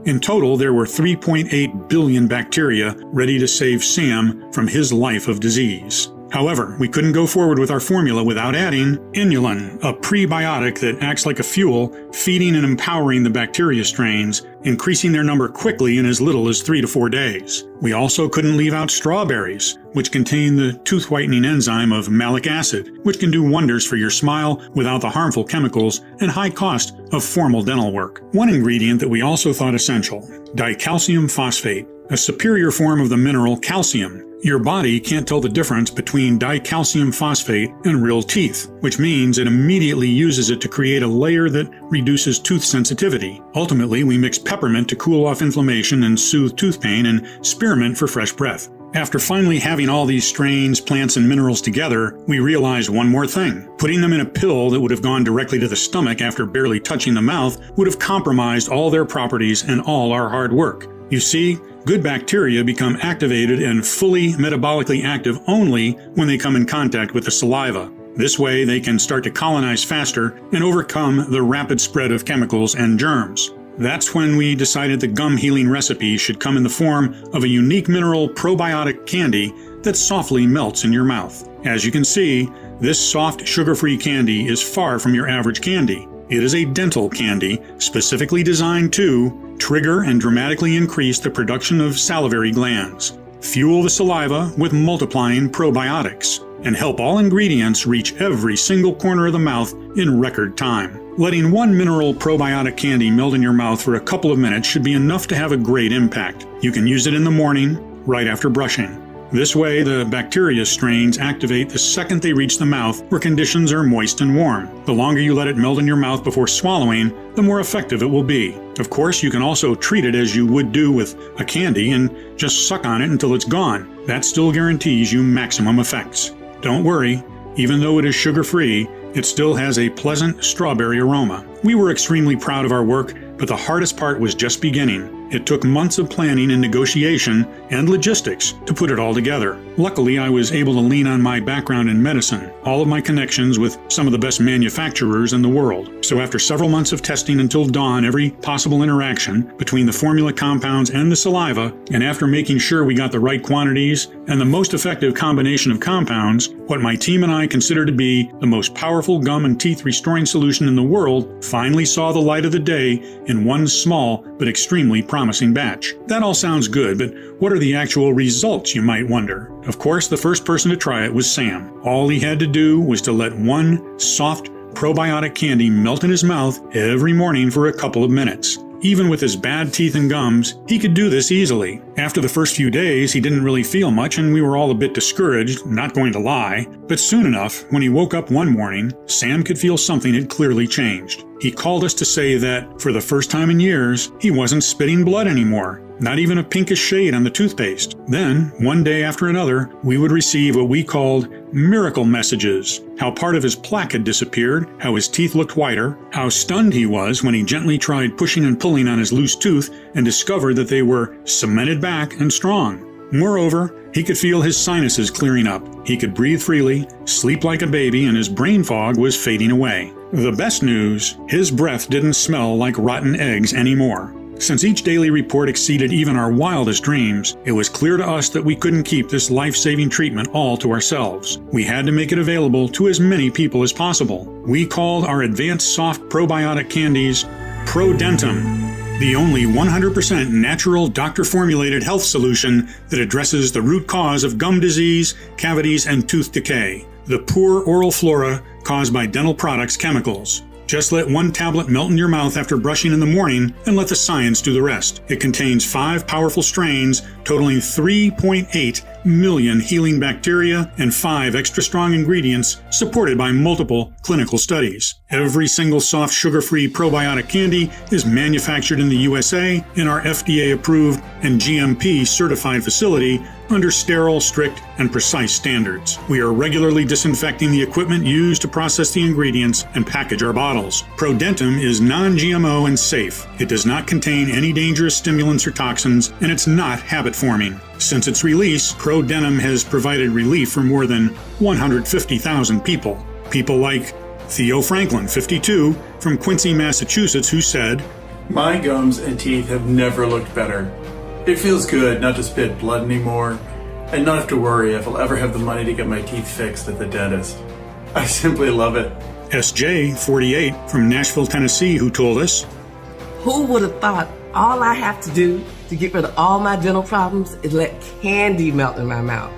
In total, there were 3.8 billion bacteria ready to save Sam from his life of disease. However, we couldn't go forward with our formula without adding inulin, a prebiotic that acts like a fuel, feeding and empowering the bacteria strains, increasing their number quickly in as little as 3 to 4 days. We also couldn't leave out strawberries, which contain the tooth whitening enzyme of malic acid, which can do wonders for your smile without the harmful chemicals and high cost of formal dental work. One ingredient that we also thought essential, dicalcium phosphate, a superior form of the mineral calcium. Your body can't tell the difference between dicalcium phosphate and real teeth, which means it immediately uses it to create a layer that reduces tooth sensitivity. Ultimately, we mix peppermint to cool off inflammation and soothe tooth pain, and spearmint for fresh breath. After finally having all these strains, plants, and minerals together, we realized one more thing. Putting them in a pill that would have gone directly to the stomach after barely touching the mouth would have compromised all their properties and all our hard work. You see, good bacteria become activated and fully metabolically active only when they come in contact with the saliva. This way, they can start to colonize faster and overcome the rapid spread of chemicals and germs. That's when we decided the gum healing recipe should come in the form of a unique mineral probiotic candy that softly melts in your mouth. As you can see, this soft, sugar-free candy is far from your average candy. It is a dental candy specifically designed to trigger and dramatically increase the production of salivary glands. fuel the saliva with multiplying probiotics, and help all ingredients reach every single corner of the mouth in record time. Letting one mineral probiotic candy melt in your mouth for a couple of minutes should be enough to have a great impact. You can use it in the morning, right after brushing. This way, the bacteria strains activate the second they reach the mouth where conditions are moist and warm. The longer you let it melt in your mouth before swallowing, the more effective it will be. Of course, you can also treat it as you would do with a candy and just suck on it until it's gone. That still guarantees you maximum effects. Don't worry, even though it is sugar-free, it still has a pleasant strawberry aroma. We were extremely proud of our work, but the hardest part was just beginning. It took months of planning and negotiation and logistics to put it all together. Luckily, I was able to lean on my background in medicine, all of my connections with some of the best manufacturers in the world. So after several months of testing until dawn every possible interaction between the formula compounds and the saliva, and after making sure we got the right quantities and the most effective combination of compounds, what my team and I consider to be the most powerful gum and teeth restoring solution in the world finally saw the light of the day in one small but extremely promising batch. That all sounds good, but what are the actual results, you might wonder? Of course, the first person to try it was Sam. All he had to do was to let one soft probiotic candy melt in his mouth every morning for a couple of minutes. Even with his bad teeth and gums, he could do this easily. After the first few days, he didn't really feel much and we were all a bit discouraged, not going to lie. But soon enough, when he woke up one morning, Sam could feel something had clearly changed. He called us to say that, for the first time in years, he wasn't spitting blood anymore. Not even a pinkish shade on the toothpaste. Then, one day after another, we would receive what we called miracle messages. How part of his plaque had disappeared, how his teeth looked whiter, how stunned he was when he gently tried pushing and pulling on his loose tooth and discovered that they were cemented back and strong. Moreover, he could feel his sinuses clearing up. He could breathe freely, sleep like a baby, and his brain fog was fading away. The best news, his breath didn't smell like rotten eggs anymore. Since each daily report exceeded even our wildest dreams, it was clear to us that we couldn't keep this life-saving treatment all to ourselves. We had to make it available to as many people as possible. We called our advanced soft probiotic candies ProDentum, the only 100% natural doctor-formulated health solution that addresses the root cause of gum disease, cavities, and tooth decay, the poor oral flora caused by dental products chemicals. Just let one tablet melt in your mouth after brushing in the morning and let the science do the rest. It contains 5 powerful strains totaling 3.8 million healing bacteria and 5 extra strong ingredients supported by multiple clinical studies. Every single soft sugar-free probiotic candy is manufactured in the USA in our FDA-approved and GMP-certified facility under sterile, strict, and precise standards. We are regularly disinfecting the equipment used to process the ingredients and package our bottles. ProDentum is non-GMO and safe. It does not contain any dangerous stimulants or toxins, and it's not habit-forming. Since its release, ProDentum has provided relief for more than 150,000 people. People like Theo Franklin, 52, from Quincy, Massachusetts, who said, "My gums and teeth have never looked better. It feels good not to spit blood anymore, and not have to worry if I'll ever have the money to get my teeth fixed at the dentist. I simply love it." SJ, 48, from Nashville, Tennessee, who told us, "Who would have thought all I have to do to get rid of all my dental problems is let candy melt in my mouth?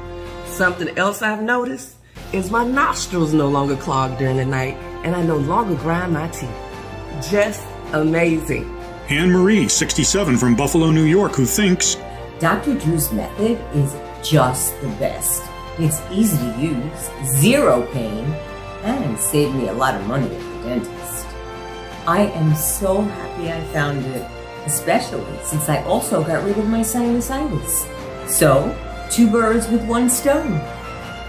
Something else I've noticed is my nostrils no longer clog during the night, and I no longer grind my teeth. Just amazing." Anne Marie, 67, from Buffalo, New York, who thinks, Dr. Drew's method is just the best. It's easy to use, zero pain, and saved me a lot of money at the dentist. I am so happy I found it, especially since I also got rid of my sinusitis. So, 2 birds with 1 stone.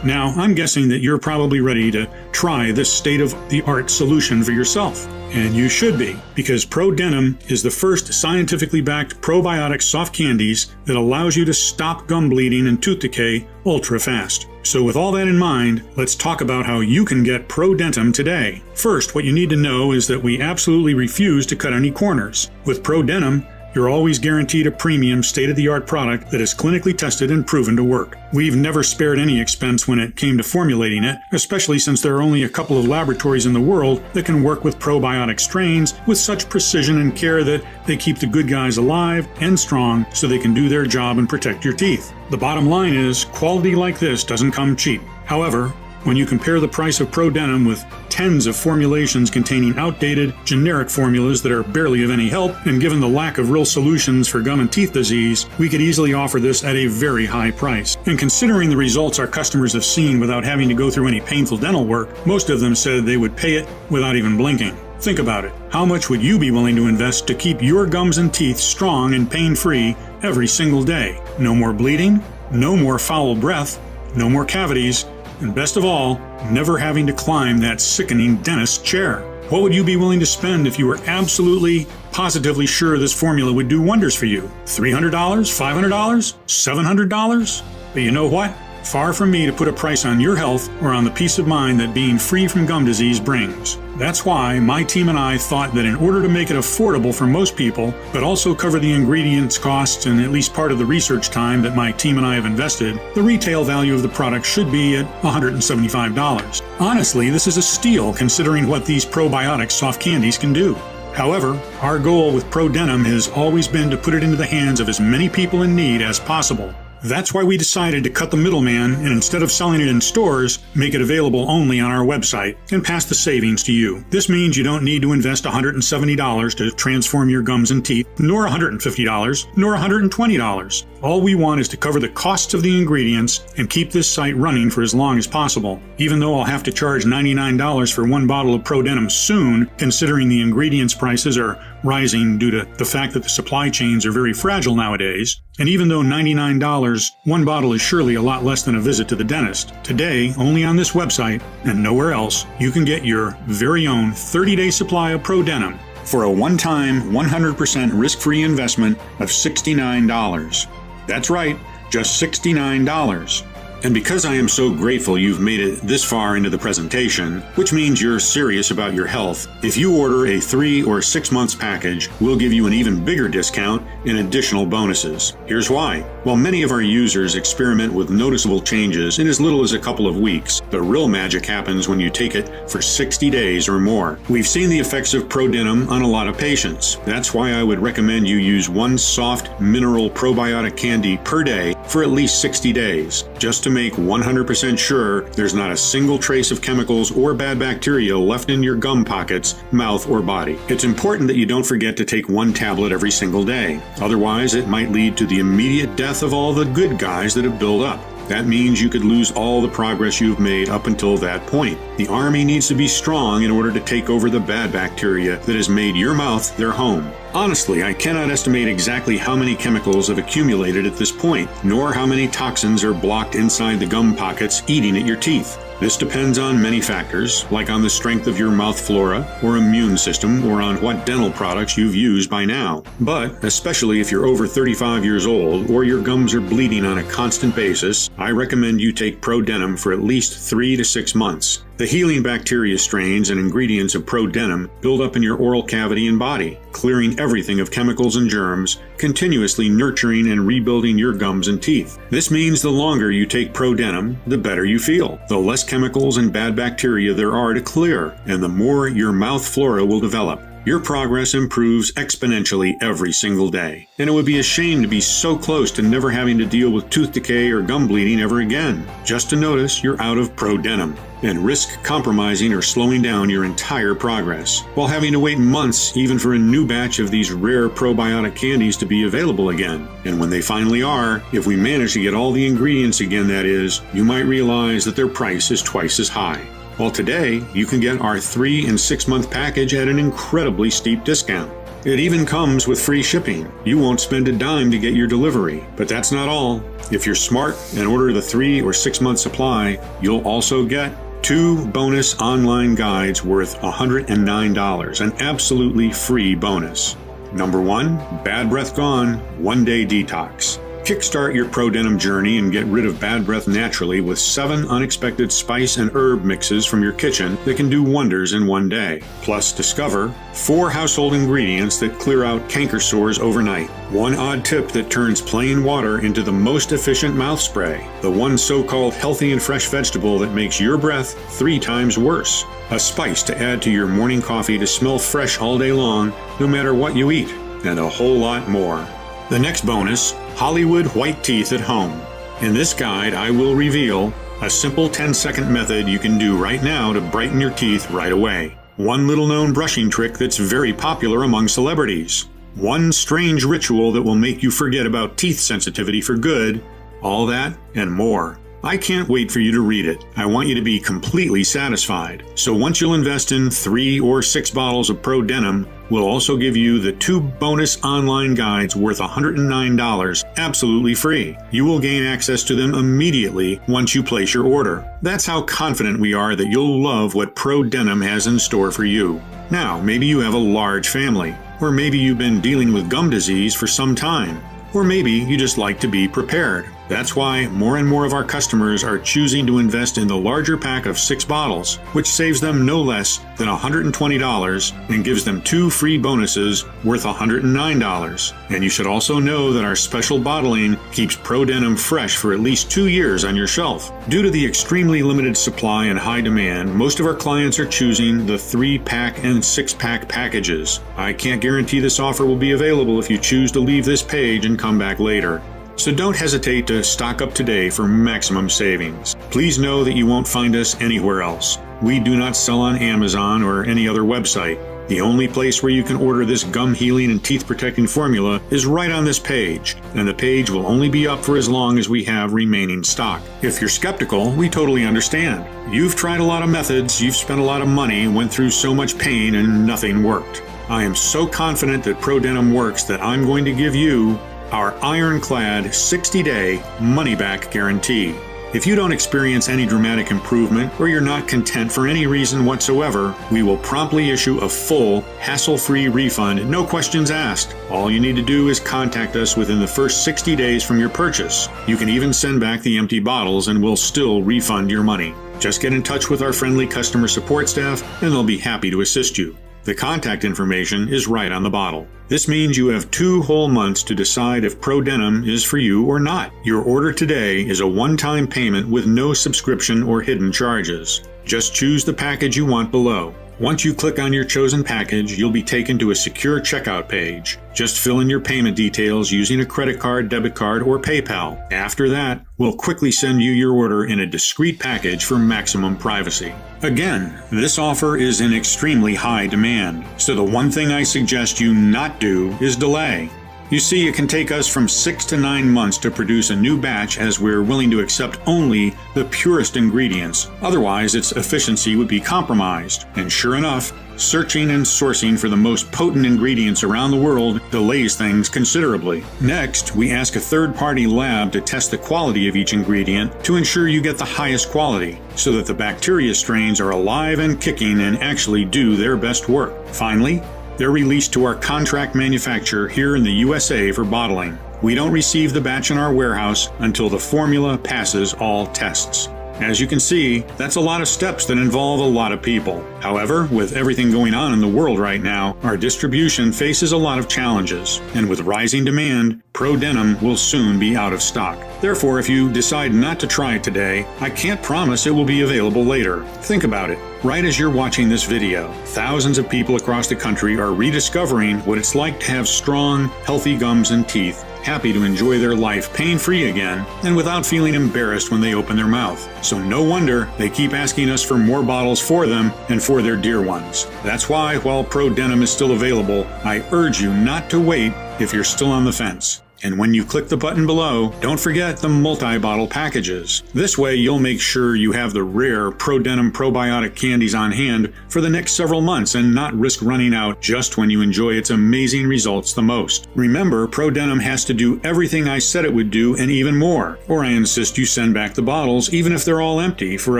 Now, I'm guessing that you're probably ready to try this state-of-the-art solution for yourself. And you should be, because ProDentum is the first scientifically backed probiotic soft candies that allows you to stop gum bleeding and tooth decay ultra fast. So with all that in mind, let's talk about how you can get ProDentum today. First, what you need to know is that we absolutely refuse to cut any corners. With ProDentum, you're always guaranteed a premium, state-of-the-art product that is clinically tested and proven to work. We've never spared any expense when it came to formulating it, especially since there are only a couple of laboratories in the world that can work with probiotic strains with such precision and care that they keep the good guys alive and strong so they can do their job and protect your teeth. The bottom line is, quality like this doesn't come cheap. However, when you compare the price of ProDenim with tens of formulations containing outdated, generic formulas that are barely of any help, and given the lack of real solutions for gum and teeth disease, we could easily offer this at a very high price. And considering the results our customers have seen without having to go through any painful dental work, most of them said they would pay it without even blinking. Think about it. How much would you be willing to invest to keep your gums and teeth strong and pain-free every single day? No more bleeding, no more foul breath, no more cavities, and best of all, never having to climb that sickening dentist chair. What would you be willing to spend if you were absolutely, positively sure this formula would do wonders for you? $300? $500? $700? But you know what? Far from me to put a price on your health or on the peace of mind that being free from gum disease brings. That's why my team and I thought that in order to make it affordable for most people, but also cover the ingredients costs and at least part of the research time that my team and I have invested, the retail value of the product should be at $175. Honestly, this is a steal considering what these probiotic soft candies can do. However, our goal with ProDenim has always been to put it into the hands of as many people in need as possible. That's why we decided to cut the middleman and instead of selling it in stores, make it available only on our website and pass the savings to you. This means you don't need to invest $170 to transform your gums and teeth, nor $150, nor $120. All we want is to cover the costs of the ingredients and keep this site running for as long as possible. Even though I'll have to charge $99 for one bottle of ProDenim soon, considering the ingredients prices are rising due to the fact that the supply chains are very fragile nowadays. And even though $99, one bottle is surely a lot less than a visit to the dentist, today, only on this website and nowhere else, you can get your very own 30-day supply of ProDenim for a one-time, 100% risk-free investment of $69. That's right, just $69. And because I am so grateful you've made it this far into the presentation, which means you're serious about your health, if you order a 3 or 6 months package, we'll give you an even bigger discount and additional bonuses. Here's why. While many of our users experiment with noticeable changes in as little as a couple of weeks, the real magic happens when you take it for 60 days or more. We've seen the effects of ProDenim on a lot of patients. That's why I would recommend you use one soft mineral probiotic candy per day for at least 60 days, just to make 100% sure there's not a single trace of chemicals or bad bacteria left in your gum pockets, mouth, or body. It's important that you don't forget to take one tablet every single day. Otherwise, it might lead to the immediate death of all the good guys that have built up. That means you could lose all the progress you've made up until that point. The army needs to be strong in order to take over the bad bacteria that has made your mouth their home. Honestly, I cannot estimate exactly how many chemicals have accumulated at this point, nor how many toxins are blocked inside the gum pockets eating at your teeth. This depends on many factors, like on the strength of your mouth flora or immune system, or on what dental products you've used by now. But, especially if you're over 35 years old or your gums are bleeding on a constant basis, I recommend you take ProDenim for at least 3 to 6 months. The healing bacteria strains and ingredients of ProDenim build up in your oral cavity and body, clearing everything of chemicals and germs, continuously nurturing and rebuilding your gums and teeth. This means the longer you take ProDenim, the better you feel, the less chemicals and bad bacteria there are to clear, and the more your mouth flora will develop. Your progress improves exponentially every single day, and it would be a shame to be so close to never having to deal with tooth decay or gum bleeding ever again, just to notice you're out of ProDenim, and risk compromising or slowing down your entire progress, while having to wait months even for a new batch of these rare probiotic candies to be available again. And when they finally are, if we manage to get all the ingredients again, that is, you might realize that their price is twice as high. Well, today, you can get our 3 and 6 month package at an incredibly steep discount. It even comes with free shipping. You won't spend a dime to get your delivery. But that's not all. If you're smart and order the 3 or 6 month supply, you'll also get 2 bonus online guides worth $109, an absolutely free bonus. Number 1, Bad Breath Gone, 1-day detox. Kickstart your Pro Denim journey and get rid of bad breath naturally with 7 unexpected spice and herb mixes from your kitchen that can do wonders in one day. Plus, discover 4 household ingredients that clear out canker sores overnight. 1 odd tip that turns plain water into the most efficient mouth spray. The 1 so-called healthy and fresh vegetable that makes your breath 3 times worse. A spice to add to your morning coffee to smell fresh all day long, no matter what you eat. And a whole lot more. The next bonus, Hollywood White Teeth at Home. In this guide, I will reveal a simple 10-second method you can do right now to brighten your teeth right away. 1 little-known brushing trick that's very popular among celebrities. 1 strange ritual that will make you forget about teeth sensitivity for good. All that and more. I can't wait for you to read it. I want you to be completely satisfied. So once you'll invest in 3 or 6 bottles of Pro Denim, we'll also give you the 2 bonus online guides worth $109 absolutely free. You will gain access to them immediately once you place your order. That's how confident we are that you'll love what Pro Denim has in store for you. Now, maybe you have a large family, or maybe you've been dealing with gum disease for some time, or maybe you just like to be prepared. That's why more and more of our customers are choosing to invest in the larger pack of 6 bottles, which saves them no less than $120 and gives them 2 free bonuses worth $109. And you should also know that our special bottling keeps Pro Denim fresh for at least 2 years on your shelf. Due to the extremely limited supply and high demand, most of our clients are choosing the 3-pack and 6-pack packages. I can't guarantee this offer will be available if you choose to leave this page and come back later. So don't hesitate to stock up today for maximum savings. Please know that you won't find us anywhere else. We do not sell on Amazon or any other website. The only place where you can order this gum healing and teeth protecting formula is right on this page, and the page will only be up for as long as we have remaining stock. If you're skeptical, we totally understand. You've tried a lot of methods, you've spent a lot of money, went through so much pain, and nothing worked. I am so confident that Pro Denim works that I'm going to give you our ironclad 60-day money-back guarantee. If you don't experience any dramatic improvement or you're not content for any reason whatsoever, we will promptly issue a full, hassle-free refund, no questions asked. All you need to do is contact us within the first 60 days from your purchase. You can even send back the empty bottles and we'll still refund your money. Just get in touch with our friendly customer support staff and they'll be happy to assist you. The contact information is right on the bottle. This means you have 2 whole months to decide if Pro Denim is for you or not. Your order today is a one-time payment with no subscription or hidden charges. Just choose the package you want below. Once you click on your chosen package, you'll be taken to a secure checkout page. Just fill in your payment details using a credit card, debit card, or PayPal. After that, we'll quickly send you your order in a discreet package for maximum privacy. Again, this offer is in extremely high demand, so the one thing I suggest you not do is delay. You see, it can take us from 6 to 9 months to produce a new batch as we're willing to accept only the purest ingredients. Otherwise, its efficiency would be compromised. And sure enough, searching and sourcing for the most potent ingredients around the world delays things considerably. Next, we ask a third-party lab to test the quality of each ingredient to ensure you get the highest quality, so that the bacteria strains are alive and kicking and actually do their best work. Finally, they're released to our contract manufacturer here in the USA for bottling. We don't receive the batch in our warehouse until the formula passes all tests. As you can see, that's a lot of steps that involve a lot of people. However, with everything going on in the world right now, our distribution faces a lot of challenges, and with rising demand, Pro Denim will soon be out of stock. Therefore, if you decide not to try it today, I can't promise it will be available later. Think about it. Right as you're watching this video, thousands of people across the country are rediscovering what it's like to have strong, healthy gums and teeth, happy to enjoy their life pain-free again, and without feeling embarrassed when they open their mouth. So no wonder they keep asking us for more bottles for them and for their dear ones. That's why, while Pro Denim is still available, I urge you not to wait if you're still on the fence. And when you click the button below, don't forget the multi-bottle packages. This way you'll make sure you have the rare Pro Denim probiotic candies on hand for the next several months and not risk running out just when you enjoy its amazing results the most. Remember, Pro Denim has to do everything I said it would do and even more, or I insist you send back the bottles even if they're all empty for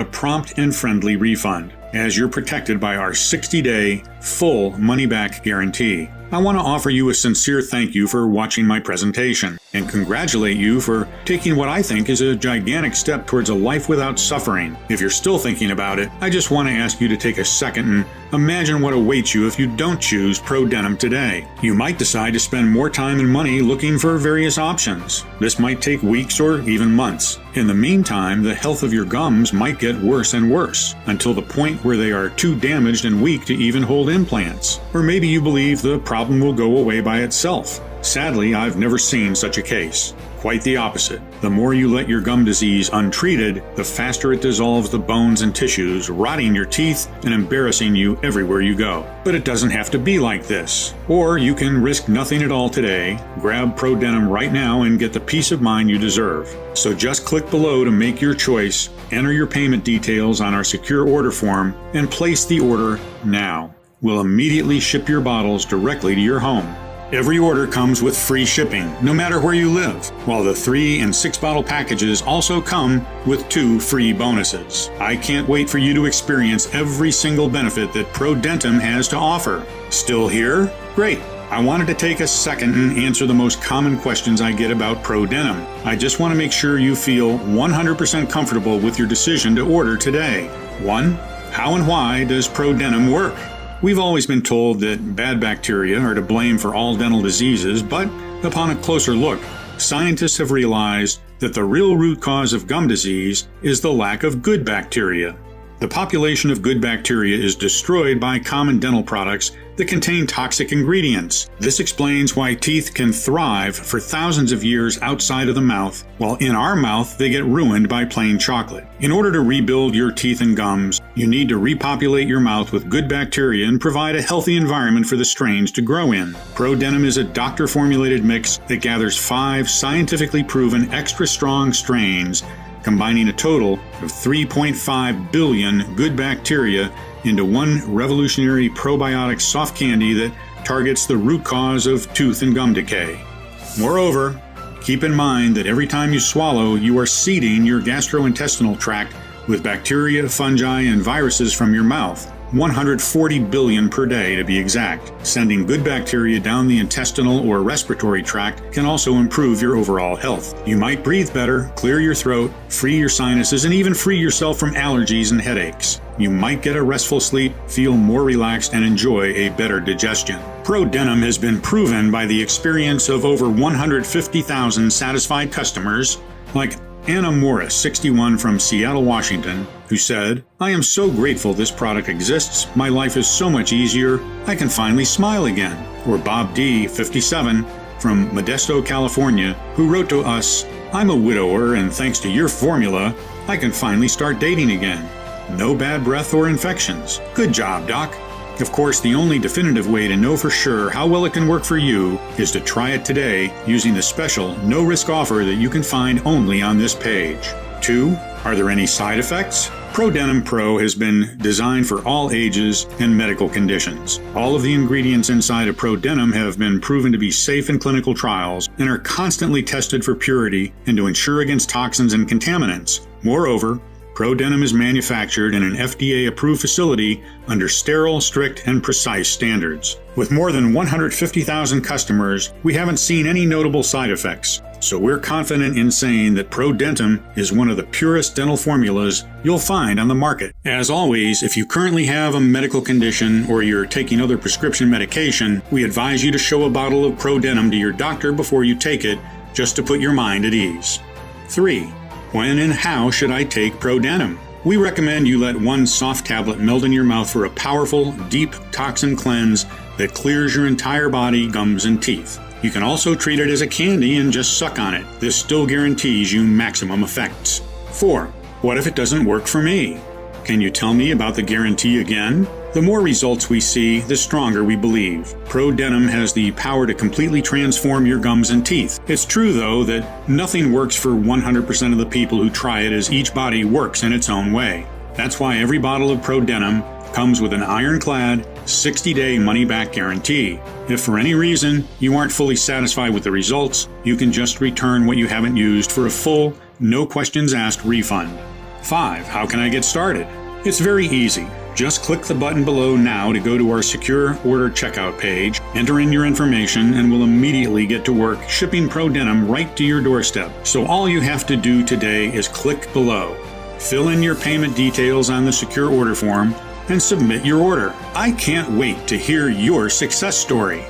a prompt and friendly refund. as you're protected by our 60-day full money-back guarantee. I want to offer you a sincere thank you for watching my presentation and congratulate you for taking what I think is a gigantic step towards a life without suffering. If you're still thinking about it, I just want to ask you to take a second and imagine what awaits you if you don't choose Pro Denim today. You might decide to spend more time and money looking for various options. This might take weeks or even months. In the meantime, the health of your gums might get worse and worse until the point where they are too damaged and weak to even hold implants. Or maybe you believe the problem will go away by itself. Sadly, I've never seen such a case. Quite the opposite. The more you let your gum disease untreated, the faster it dissolves the bones and tissues, rotting your teeth and embarrassing you everywhere you go. But it doesn't have to be like this. Or you can risk nothing at all today, grab Pro Denim right now and get the peace of mind you deserve. So just click below to make your choice, enter your payment details on our secure order form, and place the order now. We'll immediately ship your bottles directly to your home. Every order comes with free shipping, no matter where you live, while the 3 and 6 bottle packages also come with 2 free bonuses. I can't wait for you to experience every single benefit that Pro Denim has to offer. Still here? Great. I wanted to take a second and answer the most common questions I get about Pro Denim. I just want to make sure you feel 100% comfortable with your decision to order today. 1. How and why does Pro Denim work? We've always been told that bad bacteria are to blame for all dental diseases, but upon a closer look, scientists have realized that the real root cause of gum disease is the lack of good bacteria. The population of good bacteria is destroyed by common dental products that contain toxic ingredients. This explains why teeth can thrive for thousands of years outside of the mouth, while in our mouth they get ruined by plain chocolate. In order to rebuild your teeth and gums, you need to repopulate your mouth with good bacteria and provide a healthy environment for the strains to grow in. Pro Denim is a doctor-formulated mix that gathers 5 scientifically proven extra strong strains, combining a total of 3.5 billion good bacteria into one revolutionary probiotic soft candy that targets the root cause of tooth and gum decay. Moreover, keep in mind that every time you swallow, you are seeding your gastrointestinal tract with bacteria, fungi, and viruses from your mouth. 140 billion per day to be exact. Sending good bacteria down the intestinal or respiratory tract can also improve your overall health. You might breathe better, clear your throat, free your sinuses, and even free yourself from allergies and headaches. You might get a restful sleep, feel more relaxed, and enjoy a better digestion. Pro Denim has been proven by the experience of over 150,000 satisfied customers, like Anna Morris, 61, from Seattle, Washington, who said, "I am so grateful this product exists. My life is so much easier. I can finally smile again." Or Bob D., 57, from Modesto, California, who wrote to us, "I'm a widower, and thanks to your formula, I can finally start dating again. No bad breath or infections. Good job, Doc." Of course, the only definitive way to know for sure how well it can work for you is to try it today using the special no-risk offer that you can find only on this page. 2. Are there any side effects? Pro Denim Pro has been designed for all ages and medical conditions. All of the ingredients inside of Pro Denim have been proven to be safe in clinical trials and are constantly tested for purity and to ensure against toxins and contaminants. Moreover, Pro Denim is manufactured in an FDA-approved facility under sterile, strict, and precise standards. With more than 150,000 customers, we haven't seen any notable side effects, so we're confident in saying that Pro Denim is one of the purest dental formulas you'll find on the market. As always, if you currently have a medical condition or you're taking other prescription medication, we advise you to show a bottle of Pro Denim to your doctor before you take it, just to put your mind at ease. 3. When and how should I take Pro Denim? We recommend you let one soft tablet melt in your mouth for a powerful, deep toxin cleanse that clears your entire body, gums, and teeth. You can also treat it as a candy and just suck on it. This still guarantees you maximum effects. 4. What if it doesn't work for me? Can you tell me about the guarantee again? The more results we see, the stronger we believe. Pro Denim has the power to completely transform your gums and teeth. It's true, though, that nothing works for 100% of the people who try it, as each body works in its own way. That's why every bottle of Pro Denim comes with an ironclad 60-day money-back guarantee. If for any reason you aren't fully satisfied with the results, you can just return what you haven't used for a full, no questions asked refund. 5. How can I get started? It's very easy. Just click the button below now to go to our secure order checkout page, enter in your information, and we'll immediately get to work shipping Pro Denim right to your doorstep. So all you have to do today is click below, fill in your payment details on the secure order form, and submit your order. I can't wait to hear your success story.